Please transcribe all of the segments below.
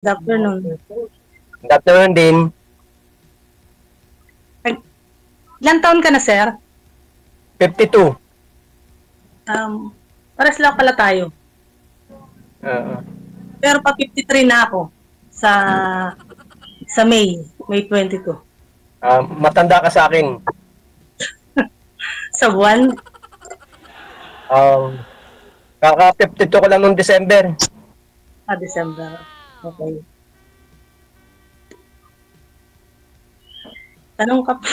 Good afternoon. Good afternoon din. Ilan taon ka na, sir? 52. Pares lang pala tayo. Pero pa 53 na ako sa May 22. Matanda ka sa akin. Sa buwan? Kaka 52 ko lang noong December. December. Okay. Tanong ka po.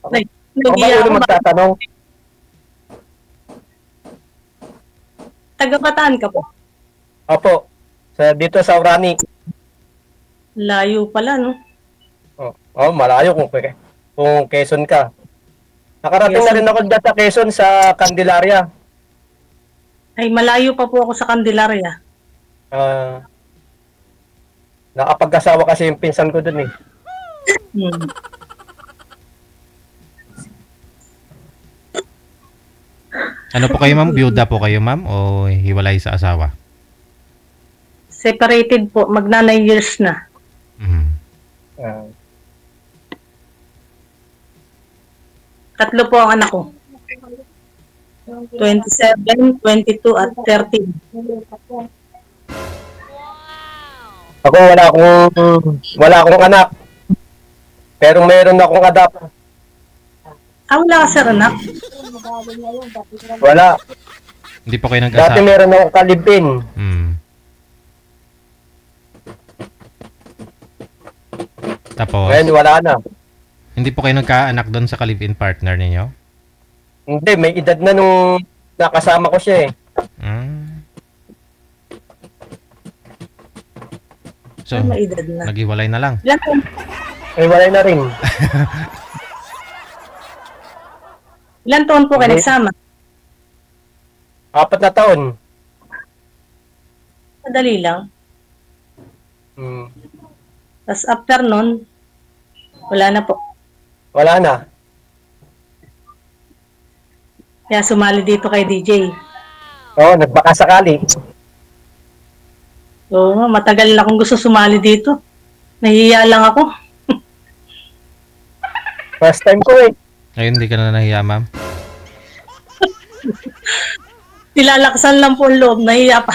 Ako ba ulo magtatanong? Taga-Bataan ka po? Opo. Dito sa Urani. Layo pala, no? Malayo kung Quezon ka. Nakarating Quezon. na rin ako dito sa Quezon sa Candelaria. Ay, malayo pa po ako sa Candelaria. Nakapag-asawa kasi yung pinsan ko dun eh. Ano po kayo, ma'am? Byuda po kayo, ma'am? O hiwalay sa asawa? Separated po. Magna 9 years na. Tatlo po ang anak ko. 27, 22, at 13. Ako wala akong anak. Pero meron akong anak. Wala ka, sir, anak? Wala. Hindi po kayo nag-asawa? Dati meron akong kalibin. Tapos? Ngayon wala na. Hindi po kayo nagkaanak doon sa live-in partner ninyo? Hindi, may edad na nung nakasama ko siya eh. So, may edad na. naghiwalay na lang? Walay na rin. Ilan taon po kayo nagsama? 4 na taon. Madali lang. Tapos after nun, wala na po. Wala na. Kaya sumali dito kay DJ. Nagbaka sakali. Oo, matagal na akong gusto sumali dito. Nahihiya lang ako. First time ko eh. Ngayon, hindi ka na nahiya, ma'am? Nilalaksan lang po ang loob. Nahihiya pa.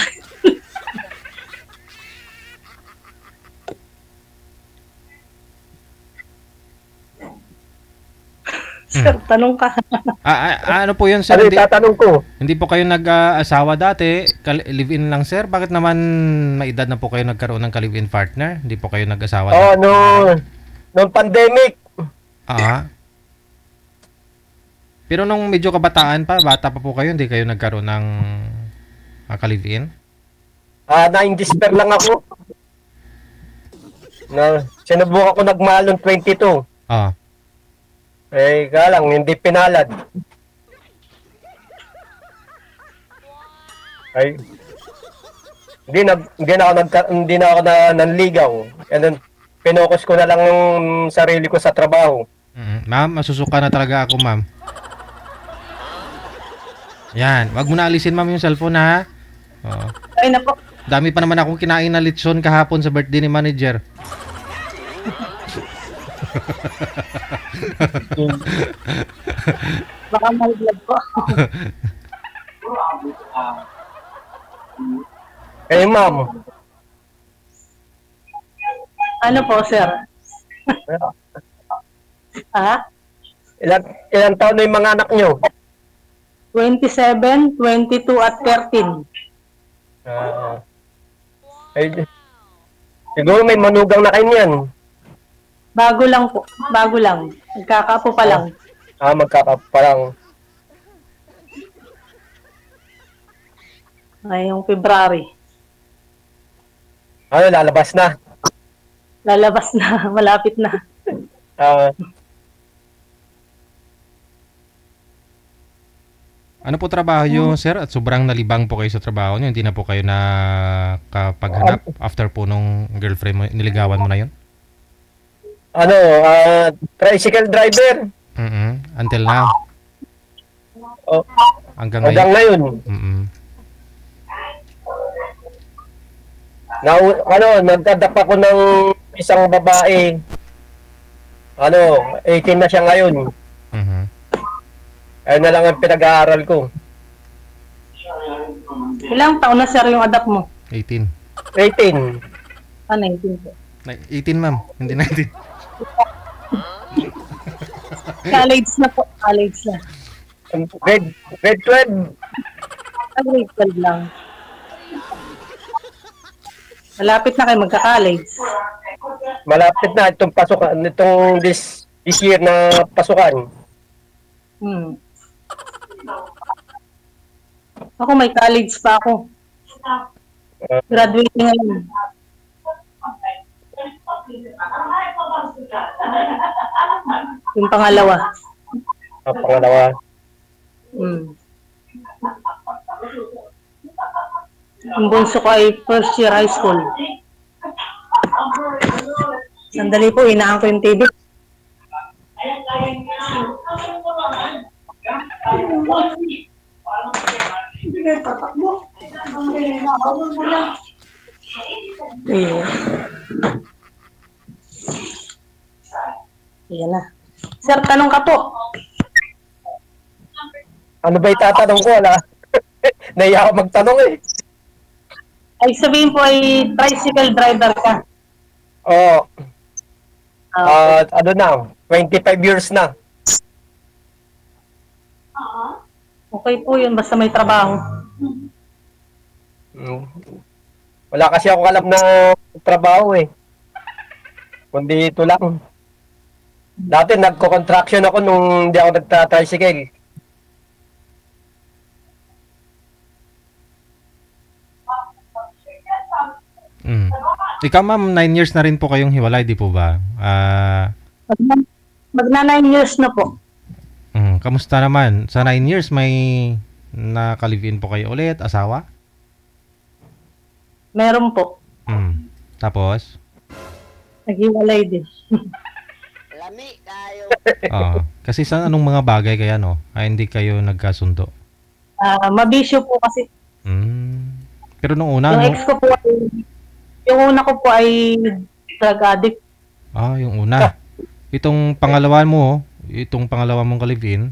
Sir, tanong ka. Ano po yun, sir? Ano yung tatanong ko? Hindi po kayo nag-asawa dati? Live-in lang, sir? Bakit naman may edad na po kayo nagkaroon ng live-in partner? Hindi po kayo nag-asawa dati? Noong pandemic. Pero nung medyo kabataan pa, bata pa po kayo, hindi kayo nagkaroon ng live-in? Na-indisper lang ako. Sinubukan ko nagmahal ng 22. Kaya lang, hindi pinalad. Hindi na ako nanligaw. And then, pinokus ko na lang yung sarili ko sa trabaho. Ma'am, masusuka na talaga ako, ma'am. Yan, wag mo na alisin, ma'am, yung cellphone, ha? Ay na po. Dami pa naman akong kinain na litson kahapon sa birthday ni manager. Baka mahiglag po. Ma'am. Ano po, sir? Ilan taon na yung mga anak nyo? 27, 22, at 13. Siguro may manugang na kayo niyan. Bago lang po. Bago lang. Nagkakapo pa lang. Magkakapo pa lang. Ngayong February. Lalabas na. Lalabas na. Malapit na. Ano po trabaho nyo, sir? At sobrang nalibang po kayo sa trabaho nyo. Hindi na po kayo nakapaghanap after po nung girlfriend mo, niligawan mo na yun? Tricycle driver. Until now? Hanggang ngayon. Nagdadap ako ng isang babae. 18 na siya ngayon. Mhm. Ayun na lang ang pinag-aaral ko. Ilang taon na sir yung adapt mo? 18. 18. 19 po. 18 ma'am, hindi 19. College na po, college na. Grade 12. Grade 12 lang. Malapit na kayo magka-college. Malapit na itong pasukan, itong this year na pasukan. Ako may college pa ako. Graduating ngayon. Yung pangalawa. Pangalawa. Yung bunso ko ay first year high school. Sandali po, inaan ko yung TV. Ayan na. Sir, tanong ka po. Ano ba itatanong ko? Wala. Naiya ako magtanong eh. Ay sabihin po ay tricycle driver ka. Oo. Okay. Ano na, 25 years na. Okay po yun, basta may trabaho. Wala kasi ako alam na trabaho eh. Kundi ito lang. Dati nagko-contraction ako nung hindi ako nagta-tricycle. Ikaw ma'am, 9 years na rin po kayong hiwalay, di po ba? Magna 9 years na po. Kamusta naman? Sa 9 years, may naka-live-in po kayo ulit? Asawa? Meron po. Tapos? Naghiwalay din. Lami tayo. Kasi sa anong mga bagay kaya hindi kayo nagkasundo? Mabisyo po kasi. Pero nung una, Yung ex ko po yung una ko po ay drug addict. Yung una. Itong pangalawa mo, itong pangalawa mong ka-live-in?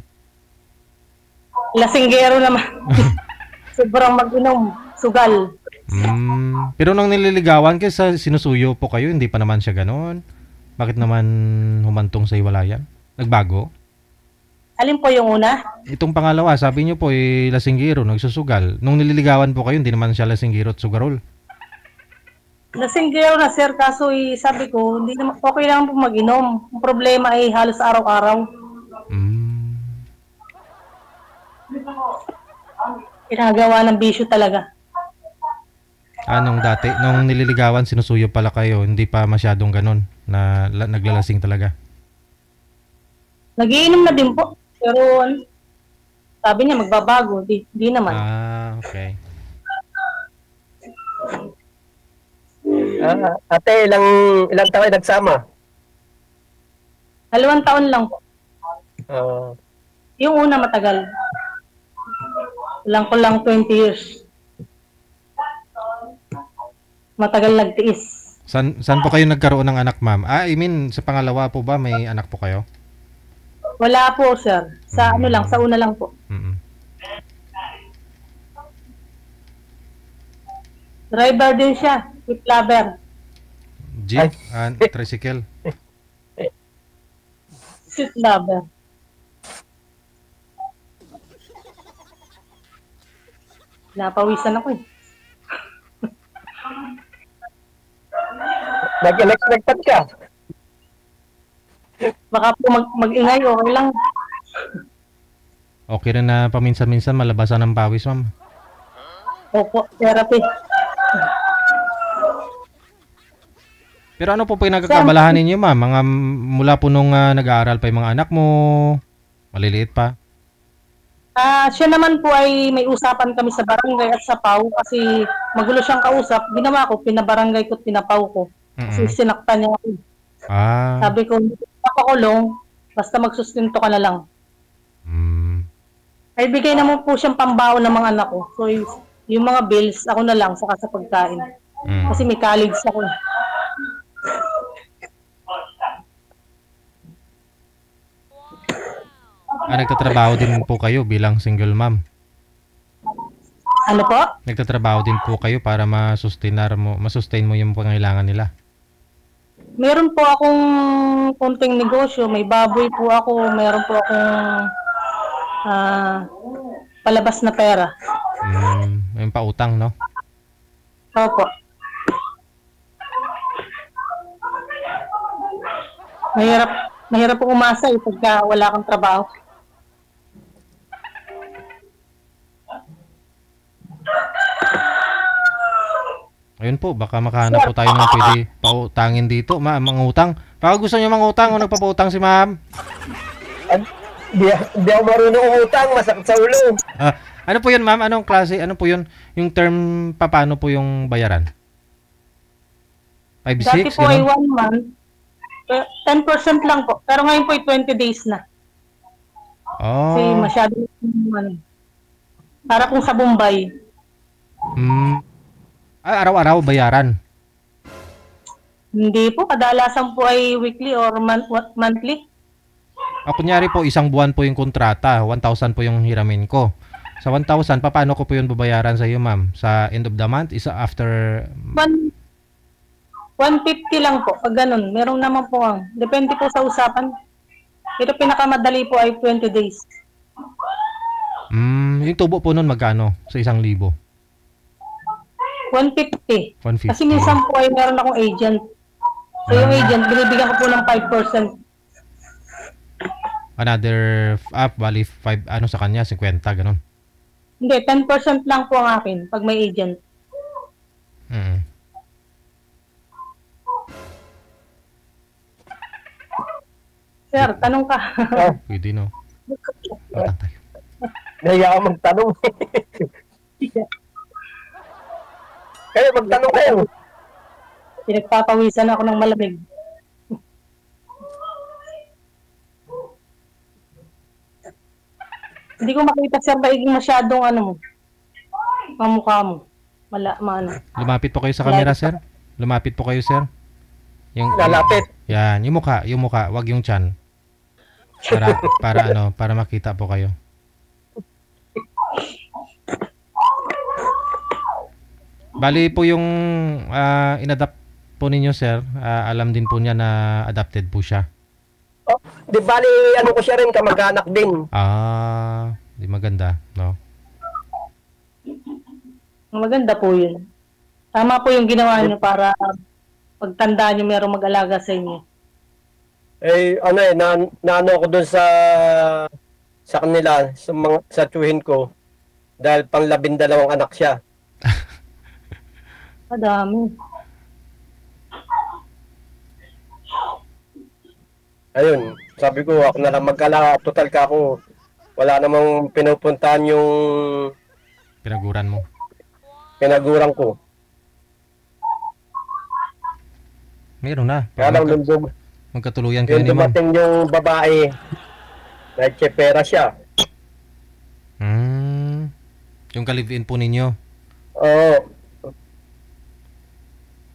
Lasinggero naman. Sobrang mag-inom. Sugal. Pero nung nililigawan kayo, sinusuyo po kayo, hindi pa naman siya ganon? Bakit naman humantong sa hiwalayan? Nagbago? Alin po yung una? Itong pangalawa, sabi niyo po, lasinggero, nagsusugal. Nung nililigawan po kayo, hindi naman siya lasinggero at sugarol. Lasinggero na sir, kaso sabi ko, hindi naman, okay lang po mag-inom. Ang problema ay halos araw-araw. Ginagawa ng bisyo talaga. Nung dati, nung nililigawan, sinusuyo pala kayo, hindi pa masyadong ganon, na naglalasing talaga. Nagiinom na din po, pero sabi niya magbabago, di naman. Okay. Ate, ilang taon kayo nagsama? 2 taon lang po. Yung una matagal. Ilang ko lang 20 years. Matagal nagtiis. Saan po kayo nagkaroon ng anak, ma'am? I mean, sa pangalawa po ba may anak po kayo? Wala po, sir. Sa sa una lang po. Driver din siya, with lover. Jeep and tricycle. With lover. Napawisan ako eh. Nag-electric ka? Baka po mag-ingay, okay lang. Okay rin na paminsan-minsan malabasan ng pawis, ma'am. Opo, therapy. Pero ano po pinagkakabalahan ninyo, ma'am? Mula po nung nag-aaral pa yung mga anak mo, maliliit pa? Siya naman po ay may usapan kami sa barangay at sa PAW kasi magulo siyang kausap. Ginawa ko, pinabarangay ko at pinapaw ko. Kasi sinaktan niya ako. Sabi ko, hindi ko papakulong, basta magsustento ka na lang. Ay bigay naman po siyang pambaon ng mga anak ko. So yung mga bills, ako na lang saka sa pagkain. Kasi may college ako. Nagtatrabaho din po kayo bilang single mom? Ano po? Nagtatrabaho din po kayo para masustain mo yung pangailangan nila? Meron po akong konting negosyo. May baboy po ako. Meron po akong palabas na pera. Yung pautang, no? Opo. Mahirap po umasa pagka wala kang trabaho. Ayun po, baka makahanap po tayo ng pwede pautangin dito. Mangutang. Baka gusto niyo mangutang o nagpapautang si ma'am? Di ako marunong umutang, masakit sa ulo. Ano po yun, ma'am? Anong klase? Ano po yun? Yung term, paano po yung bayaran? 5-6? Dati po ay 1 month. 10% lang po. Pero ngayon po ay 20 days na. Kasi masyado para kung sa Bombay. Araw-araw bayaran? Hindi po. Kadalasan po ay weekly or monthly. Kunyari po, isang buwan po yung kontrata. 1,000 po yung hiramin ko. Sa 1,000, paano ko po yun babayaran sa iyo, ma'am? Sa end of the month? Isa after... 150 lang po. Pag ganun. Meron naman po ang. Depende po sa usapan. Pero pinakamadali po ay 20 days. Yung tubo po nun magkano? Sa 1,000? 150. 150. Kasi minsan po ay meron akong agent. So yung agent, binibigyan ko po ng 5%. Another, bali 5, sa kanya? 50, ganun? Hindi, 10% lang po ang akin pag may agent. Sir, tanong ka. Pwede, no? Utang tayo. Nahiya ako magtanong. Kaya magtanong kayo. Pinagpapawisan ako ng malamig. Hindi ko makita, sir, maiging masyadong ang mukha mo. Lumapit po kayo sa camera, sir. Lumapit po kayo, sir. Lalapit. Yan, yung mukha, wag yung tiyan. Para makita po kayo. Bali po yung inadapt po ninyo, sir. Alam din po niya na adopted po siya. Di bali, ko siya rin, kamag-anak din. Di maganda, no? Maganda po yun. Tama po yung ginawa niyo para pagtandaan niyo merong mag-alaga sa inyo. Naano ako dun sa kanila, sa tsuhin ko, dahil pang 12 anak siya. Madami. Ayun, sabi ko, ako na lang mag-alaga. Total ka ako. Wala namang pinupuntahan yung pinaguran ko. Meron na. Kaya lang magkatuluyan kayo ni ma'am. Dumating yung babae, nagtsepera siya. Yung ka-live-in po ninyo? Oo.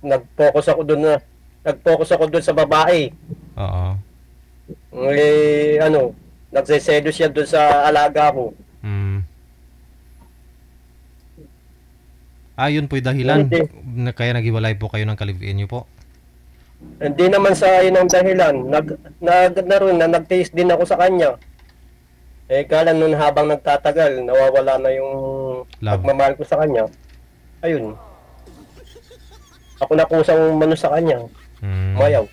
Nag-focus ako doon sa babae. Oo. Nagsesedo siya doon sa alaga ko. Yun po yung dahilan. Kaya naghiwalay po kayo ng ka-live-in nyo po? Hindi naman sa yun ang dahilan. Nag-taste din ako sa kanya. Kala nun habang nagtatagal, nawawala na yung pagmamahal ko sa kanya. Ayun. Ako na kusang mano sa kanya. Mayaw.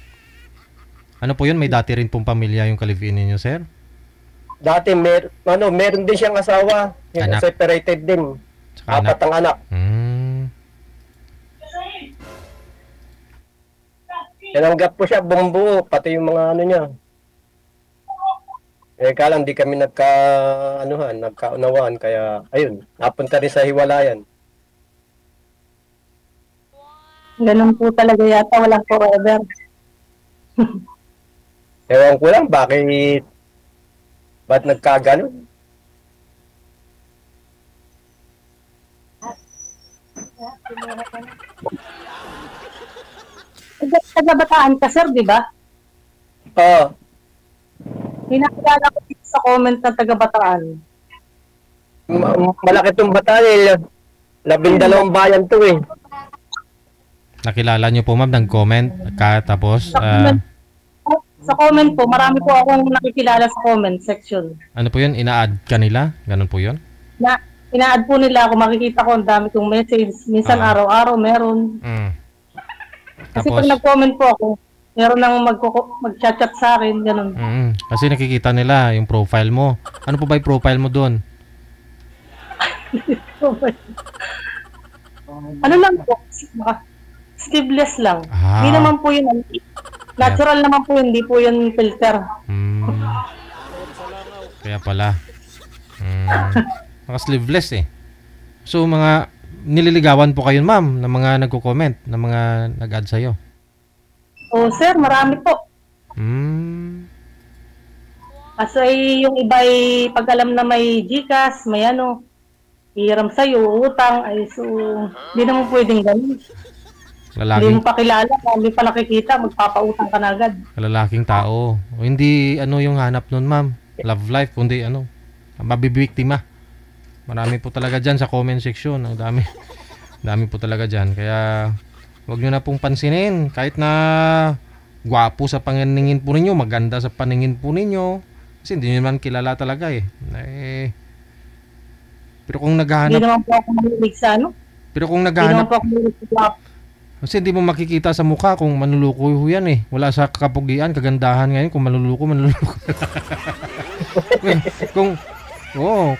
Ano po yun? May dati rin pong pamilya yung ka-live-in ninyo, sir? Dati, meron din siyang asawa. Anak. Separated din. Saka 4 ang anak. Tinanggap ko siya buong buo, pati yung mga niya. Kala hindi kami nagkaunawaan, kaya ayun, napunta rin sa hiwalayan. Ganun po talaga yata, walang forever. Ewan ko lang, ba't nagkaganon? Taga-Bataan ka, sir, di ba? Oo. Hinakilala ko dito sa comment ng taga-Bataan. Malaki itong Bataan eh. 12 bayan to eh. Nakilala niyo po ma'am, nag-comment ka tapos Sa comment po, marami po akong nakikilala sa comment section. ano po yun, ina-add ka nila? Ganun po yun? Ina-add po nila ako, makikita ko ang dami kong message. Minsan araw-araw meron. Kasi Tapos, pag nag-comment po ako, meron nang mag-chat-chat sa akin, ganun. kasi nakikita nila yung profile mo. Ano po ba yung profile mo doon? Ano lang po, sleeveless lang. Hindi naman po yun, natural naman po, hindi po yun filter. Kaya pala. Naka-sleeveless eh. So, mga nililigawan po kayo, ma'am, ng mga nagko-comment, ng mga nag-add sa'yo? Oh, sir, marami po. Kasi yung iba ay pag alam na may GCash, may ano, hiram sa'yo, utang, ay so, hindi naman pwedeng ganun. Hindi mo pa kilala, hindi pa nakikita, magpapautang ka na agad. Lalaking tao. O hindi ano yung hanap nun, ma'am. Love life, kundi ano, mabibiktima. Marami po talaga dyan sa comment section. Ang dami. Dami po talaga dyan. Kaya, huwag nyo na pong pansinin. Kahit na gwapo sa paningin po ninyo, maganda sa paningin po ninyo. Kasi hindi nyo naman kilala talaga eh. Pero kung naghahanap... Hindi naman po ako mahilig sa ano. Pero kung naghahanap... Hindi naman po ako mahilig sa gwapo. Kasi hindi mo makikita sa mukha kung manluluko yan eh. Wala sa kapugian, kagandahan ngayon. Kung manluluko.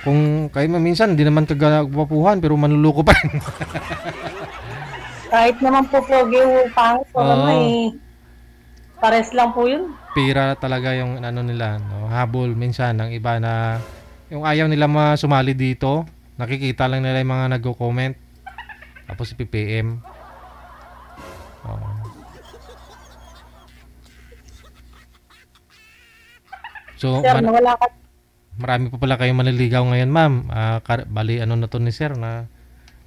Kung kayo minsan hindi naman kagwapuhan pero manluluko pa rin. Kahit naman po pogi o pangit, pares lang po yun. Pira talaga yung ano nila, no? Habol minsan ng iba na yung ayaw nila sumali dito. Nakikita lang nila yung mga nagko-comment. Tapos PPM. So, sir, wala ka. Marami pa pala kayong manliligaw ngayon, ma'am. Bali, ano na to ni sir na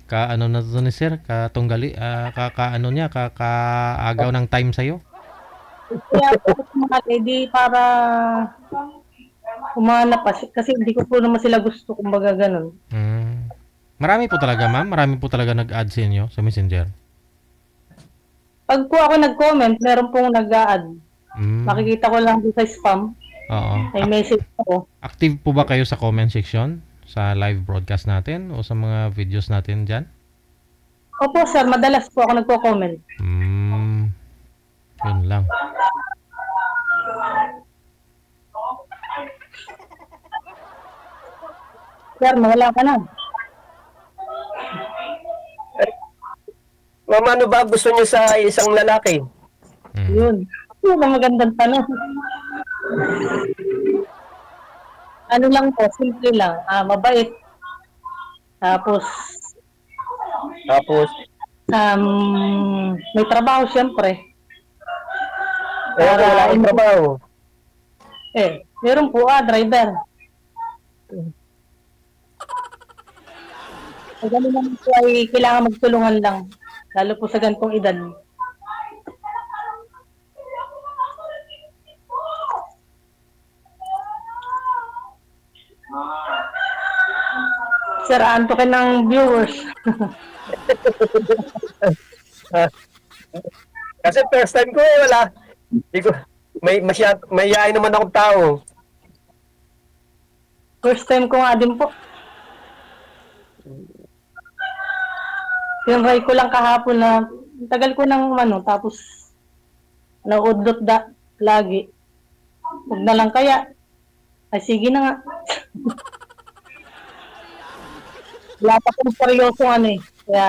katunggali, kakaagaw ng time sa'yo? Kaya po mga lady para humanap kasi hindi ko po naman sila gusto, kumbaga ganun. Marami po talaga, ma'am? Marami po talaga nag-add sa inyo sa Messenger? Pag po ako nag-comment, meron pong nag-a-add. Makikita ko lang sa spam. Oo. May message ako. Active po ba kayo sa comment section? Sa live broadcast natin? O sa mga videos natin dyan? Opo sir, madalas po ako nagko-comment. Yun lang. Sir, mawala ka na. Ma'am, ano ba gusto niyo sa isang lalaki? Yun. Yun ang magandang tanong. Ano lang po, simple lang. Mabait. Tapos, may trabaho siyempre. Wala akong trabaho. Meron po driver. Ganun naman po ay kailangan magtulungan lang. Lalo po sa ganitong edad. Sir, antokin ng viewers. Kasi first time ko wala. May yain naman akong tao. First time ko nga din po. Tinry ko lang kahapon na tagal ko nang tapos naudot lagi. Huwag na lang kaya. Ay sige na nga. Wala pa pong seryosong kaya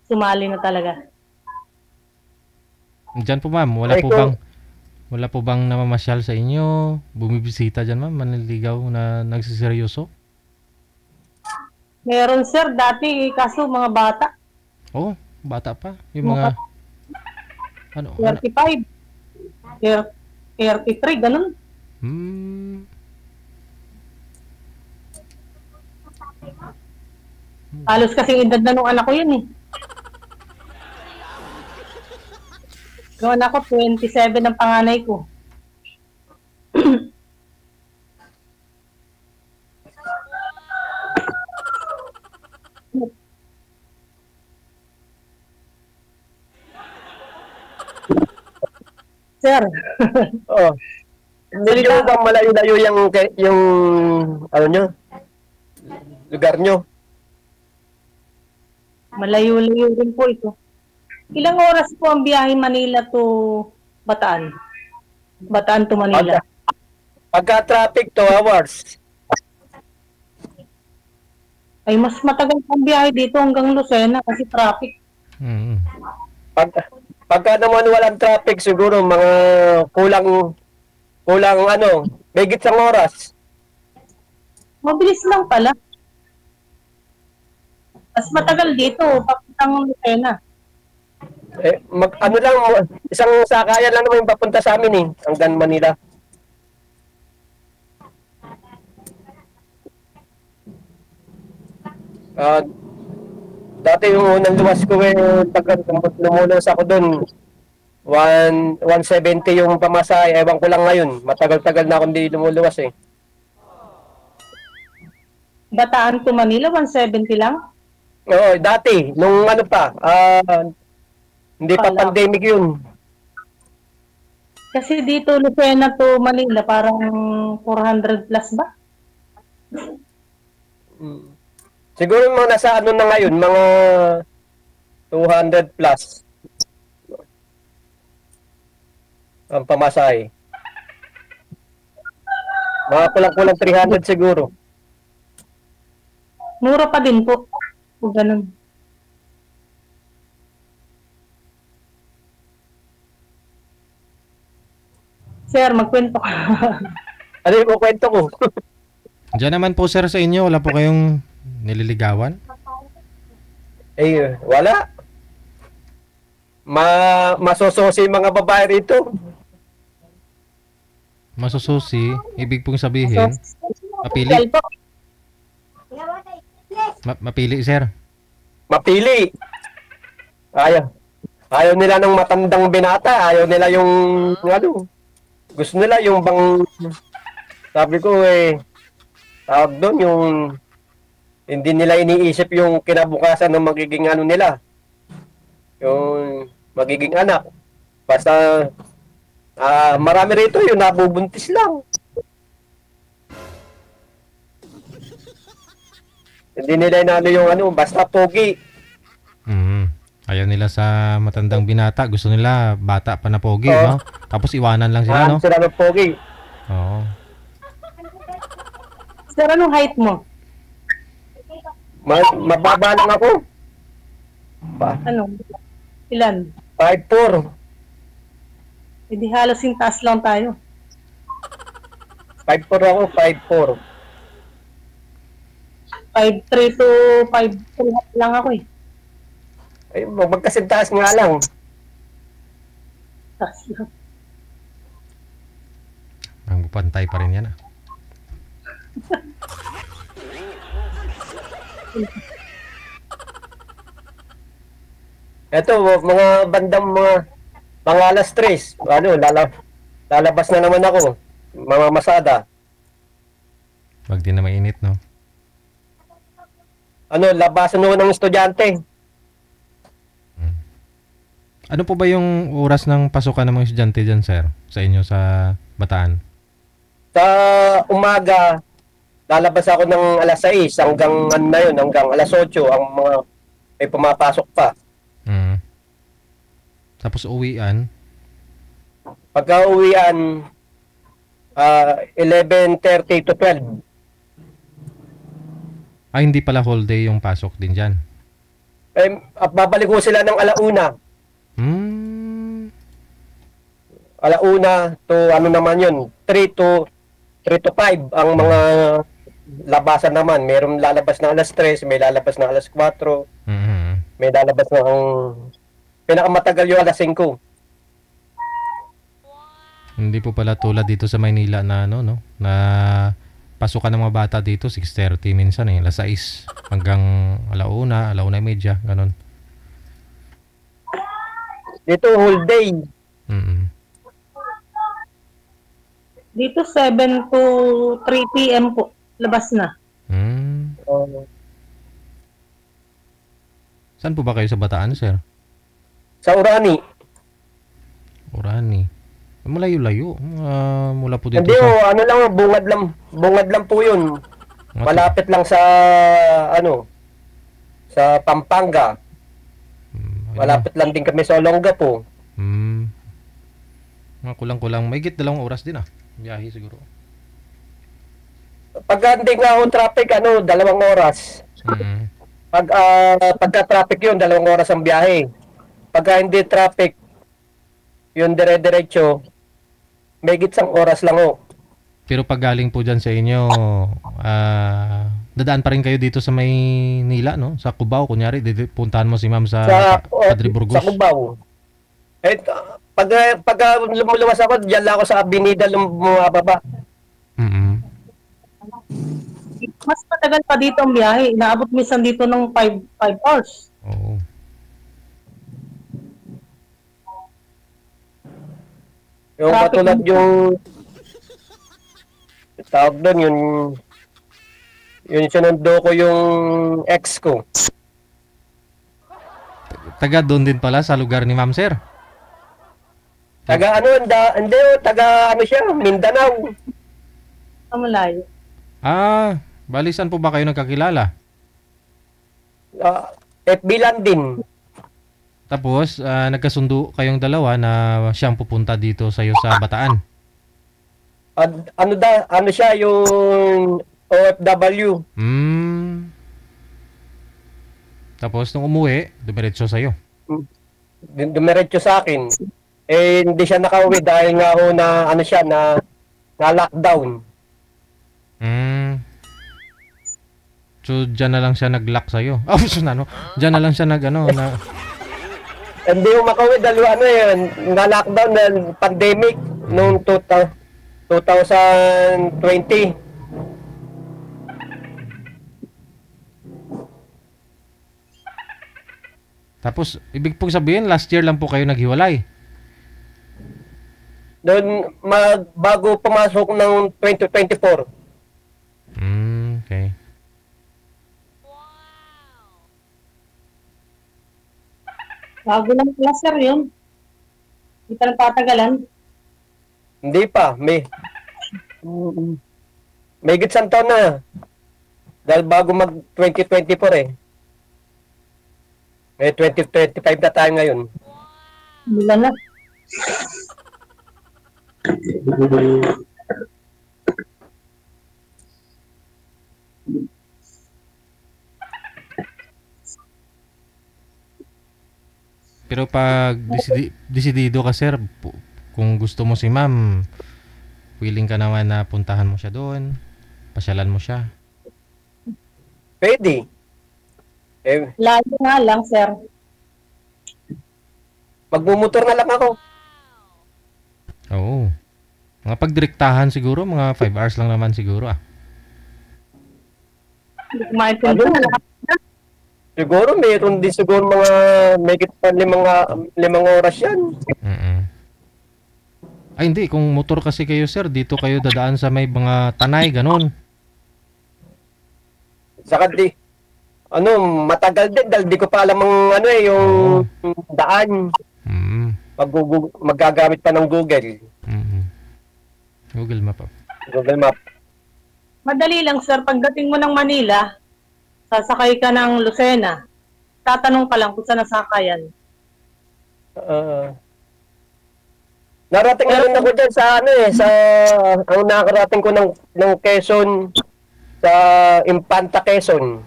sumali na talaga. Diyan po ma'am, wala po bang namamasyal sa inyo? Bumibisita dyan ma'am, manliligaw na nagsiseryoso? Meron sir, dati kaso mga bata. Oh, bata pa. Yung mga 35. 33, ganun. Halos kasing edad na nung anak ko yun eh. Yung anak ko, 27 ang panganay ko. Sir. Oo. Hindi nyo bang malayo-layo yung ano nyo? Lugar nyo? Malayo-layo rin po ito. Ilang oras po ang biyahe Manila to Bataan? Bataan to Manila. Pagka-traffic, 2 hours. Ay, mas matagal ang biyahe dito hanggang Lucena kasi traffic. Pagka naman walang traffic, siguro mga kulang ano, megit sang oras. Mabilis lang pala. Mas matagal dito, papuntang Lucena. Ano lang, isang sakayan lang naman yung papunta sa amin eh, hanggang Manila. Dati yung unang luwas ko pag lumulos ako doon, 170 yung pamasahe. Ewan ko lang ngayon, matagal-tagal na akong di lumuluwas eh. Bataan to Manila, 170 lang? Oo, dati, nung ano pa, hindi pa pandemic yun. Kasi dito, Lucena to Manila, parang 400 plus ba? Siguro mga nasa ano na ngayon, mga 200 plus ang pamasahe. Mga kulang-kulang 300 siguro. Mura pa din po. O ganun. Sir, magkwento ka. Ano yung kwento ko? Diyan naman po sir sa inyo, wala po kayong nililigawan? Wala. Masososi mga babae rito. Masususi, ibig pong sabihin, mapili. Mapili sir. Mapili. Ayaw nila ng matandang binata. Ayaw nila yung ano. Gusto nila yung bang, sabi ko tawag doon yung hindi nila iniisip yung kinabukasan ng magiging ano nila. Yung magiging anak. Basta marami rito yung nabubuntis lang. Hindi nila inano yung ano, basta pogi. Ayaw nila sa matandang binata. Gusto nila bata pa na pogi, no? Tapos iwanan lang sila, no? Sila ng pogi. Oo. Sir, anong height mo? Mababa lang ako. Ano? Ilan? 5'4". Hindi halos yung taas lang tayo. 5'4" ako, 5'4". 5'3 to 5'3 lang ako eh. Ay, magkasintaas nga lang. Taas lang. Ang pantay pa rin yan, ah. Ito, mga bandang mga alas 3. Ano, lalabas na naman ako. Mamamasada. Wag din na mainit, no? Ano, labasan naman ng estudyante. Ano po ba yung oras ng pasukan ng mga estudyante dyan, sir? Sa inyo, sa Bataan? Sa umaga, lalabas ako ng alas 6 hanggang ano na yun, hanggang alas 8 ang mga may pumapasok pa. Tapos uwian? Pagka uwian, 11:30 to 12. Hindi pala whole day yung pasok din dyan? Babalik ko sila ng alauna. Alauna to ano naman yun, 3 to 5 ang mga labasan naman. Mayroong lalabas ng alas 3, may lalabas ng alas 4, may lalabas ng pinakamatagal yung alas 5. Hindi po pala tulad dito sa Maynila na ano, no? Na pasukan ng mga bata dito 6:30 minsan alas 6 hanggang alauna, alauna media, ganun. Dito whole day. Mm. Dito 7 to 3 p.m. po. Labas na. Saan po ba kayo sa Bataan, sir? Sa Urani. Urani. Malayo-layo. Mula po dito Hindi ano lang, bungad lang po yun. Malapit lang sa, sa Pampanga. Malapit lang din kami sa Olongapo. Kulang-kulang. May 2 oras din biyahe siguro. Pag hindi nga ako traffic, 2 oras. Pagka traffic yun, 2 oras ang biyahe. Pagka hindi traffic, yun dire-diretso, may 1 oras lang Pero pag galing po dyan sa inyo, dadaan pa rin kayo dito sa Maynila, no? Sa Cubao, kunyari, puntahan mo si ma'am sa Padre Burgos. Sa Cubao. Pag lumuluwas ako, diyan lang ako sa Avenida lumababa. Mas matagal pa dito ang biyahe. Inaabot minsan dito ng 5 hours. Oo. Yung katulad yung tawag doon, yung sinundo ko yung ex ko. Taga doon din pala sa lugar ni ma'am, sir? Taga taga siya, Mindanao. Malayo. Bali saan po ba kayo nagkakilala? FB lang din. Tapos, nagkasundo kayong dalawa na siyang pupunta dito sa iyo sa Bataan. Ano siya, yung OFW. Tapos, nung umuwi, dumiretso sa iyo. Dumiretso sa akin. Hindi siya nakauwi dahil nga na lockdown. So, dyan na lang siya nag-lock sa'yo. Dyan na lang siya Hindi mo makauwi dahil na-lockdown na pandemic noong 2020. Tapos, ibig pong sabihin, last year lang po kayo naghiwalay. Doon, bago pumasok ng 2024. Okay. Bago lang pala, sir, yun. Hindi pa nagtatagalan. Hindi pa. May gitsang taon na. Dahil bago mag-2024 May 2025 na tayo ngayon. Wala na. Pero pag desidido ka, sir, kung gusto mo si ma'am, willing ka naman na puntahan mo siya doon, pasyalan mo siya. Pwede. Layo nga lang, sir. Magmumotor na lang ako. Oo. Mga pagdirektahan siguro, mga 5 hours lang naman siguro Hindi ko maintindihan. Siguro mayroon din siguro mga megit pa 5 oras yan. Ay hindi, kung motor kasi kayo, sir, dito kayo dadaan sa may mga tanay, ganun. Saka matagal din dahil di ko pa alam ang yung daan. Magagamit pa ng Google. Google Map. Google Map. Madali lang, sir. Pagdating mo ng Manila, sasakay ka ng Lucena. Tatanong ka lang kung saan nasakayan. Narating na rin ako dyan ang nakarating ko ng Quezon, sa Infanta, Quezon.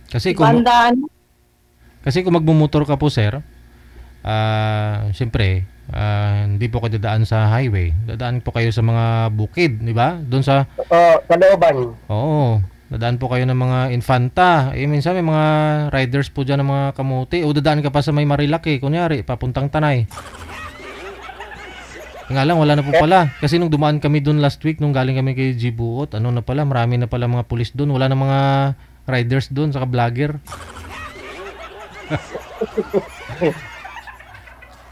Kasi kung magmumotor ka po, sir, siyempre, hindi po kayo dadaan sa highway. Dadaan po kayo sa mga bukid, di ba? Doon sa looban. Oo. Dadaan po kayo ng mga Infanta. Minsan may mga riders po dyan ng mga kamuti. O dadaan ka pa sa may Marilaki, kunyari, papuntang Tanay. Nga lang, wala na po pala. Kasi nung dumaan kami doon last week, nung galing kami kay Gibuot, marami na pala mga pulis doon. Wala na mga riders doon, saka vlogger.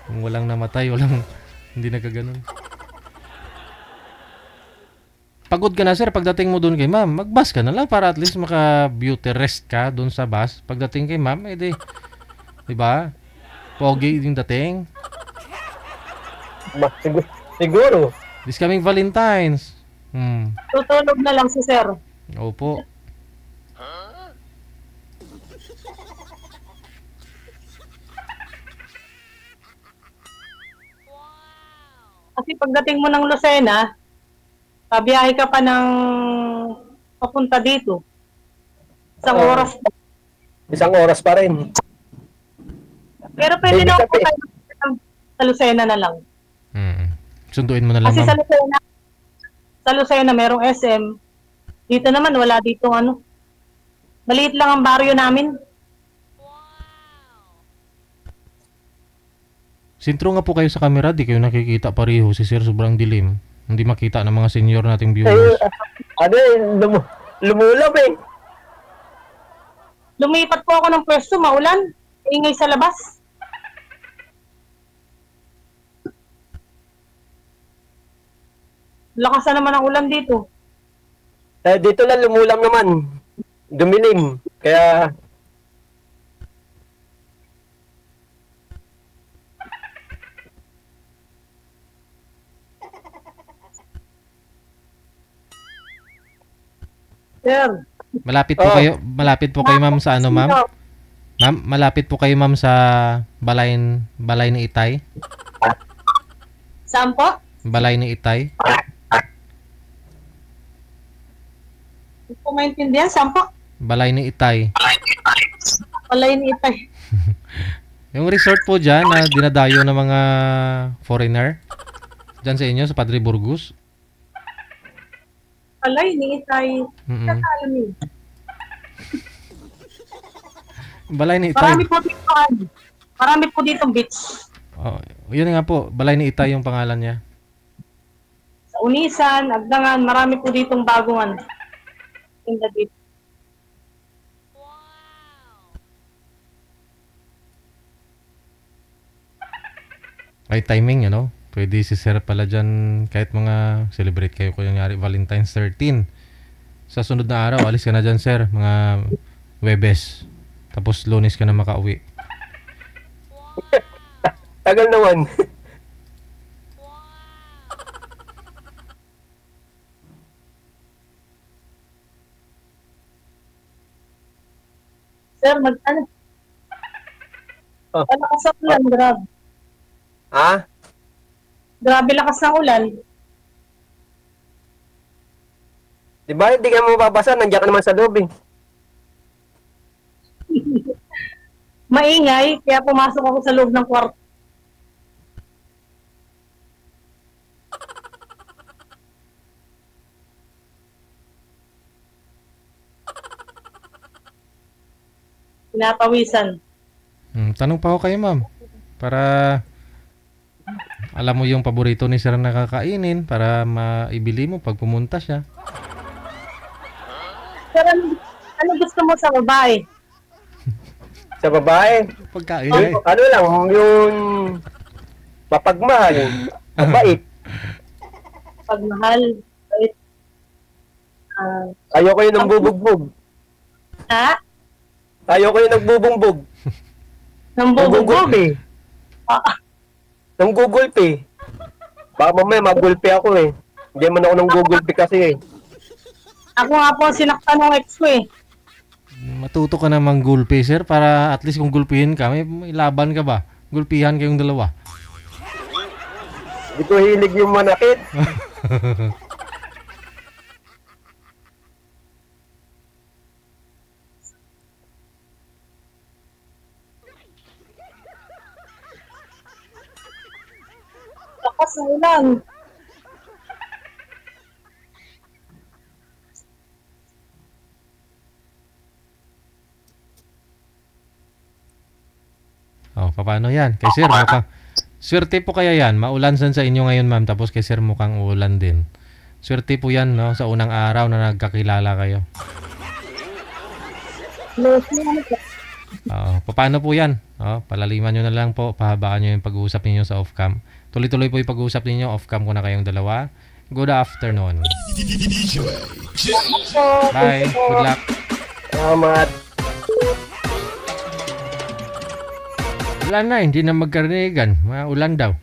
Kung walang namatay, walang hindi nagkaganon. Pagod ka na sir, pagdating mo doon kay ma'am, mag-bus ka na lang para at least maka-beauty rest ka doon sa bus. Pagdating kay ma'am, edi, diba? Pogi yung dating. Siguro. This coming Valentine's. Tutulog na lang si sir. Opo. Kasi pagdating mo ng Lucena, pabiyahe ka pa ng papunta dito. Isang oras pa. Isang oras pa rin. Pero pwede na ako sa Lucena na lang. Sunduin mo na lang, Kasi ma'am. sa Lucena merong SM. Dito naman, wala dito ano. Maliit lang ang baryo namin. Sintro nga po kayo sa camera, di kayo nakikita pareho si sir, sobrang dilim. Hindi makita ng mga senior nating viewers. Lumulab eh. Lumipat po ako ng pwesto, maulan. Ingay sa labas. Lakas na naman ang ulan dito. Dito lang lumulam naman. Dumilim. Kaya Sir, Malapit po kayo ma'am sa ano ma'am? Ma'am, malapit po kayo ma'am sa balay ni Itay? saan po? Balay ni Itay? Hindi ko maintindihan, saan po? Balay ni Itay. Palay ni Itay. Yung resort po dyan na dinadayo ng mga foreigner. Dyan sa inyo, sa Padre Burgos. Palay ni Itay. Mm-mm. Alam niyo. Balay ni Itay. Marami po dito beach. Oh, yun nga po, Balay ni Itay yung pangalan niya. Sa Unisan, Agdangan, marami po ditong bagong ano. Tinda dito. Ay timing, ano? Pwede si Sir pala dyan, kahit mga celebrate kayo, kunyari Valentine's 13. Sa sunod na araw, alis ka na dyan, Sir. Mga Webes. Tapos Lunes ka na makauwi. tagal naman. Sir, ano? Oh. Lakas ng ulan, grabe. Ha? Grabe lakas ng ulan. Di ba hindi ka mababasa? Nandiyan ka naman sa loob eh. Maingay, kaya pumasok ako sa loob ng kwarto. Pinapawisan. Tanong pa ako kayo, ma'am. Para alam mo yung paborito ni Sir na kakainin para maibili mo pag pumunta siya. Sir, ano gusto mo sa babae? Sa babae? Pagkain eh. Ano lang, yung mapagmahal, mabait. Pagmahal, bait. Ayoko yung nambubugbog. Ha? Ayoko yung nagbubugbog. Nambubugog? eh. Nanggugulpi. Baka mamaya magulpi ako eh. Hindi man ako nanggugulpi kasi eh. Ako nga po ang sinaktan ng ex ko eh. Matuto ka namang gulpi, Sir, para at least kung gulpihin ka, may laban ka ba? Gulpihan kayong dalawa. Hindi ko hilig yung manakit. Lakas ng ulan. Oh, paano yan? Kay Sir, mukhang swerte po kaya yan. Maulan san sa inyo ngayon, ma'am. Tapos kay Sir mukhang ulan din. Swerte po yan, no? Sa unang araw na nagkakilala kayo. Paano po yan? Palaliman nyo na lang po, pahabaan nyo yung pag-uusap niyo sa off-cam. Tuloy-tuloy po yung pag-uusap ninyo, off-cam ko na kayong dalawa. Good afternoon. Bye. Good luck. Salamat. Wala na, hindi na magkarinigan. Ulan daw.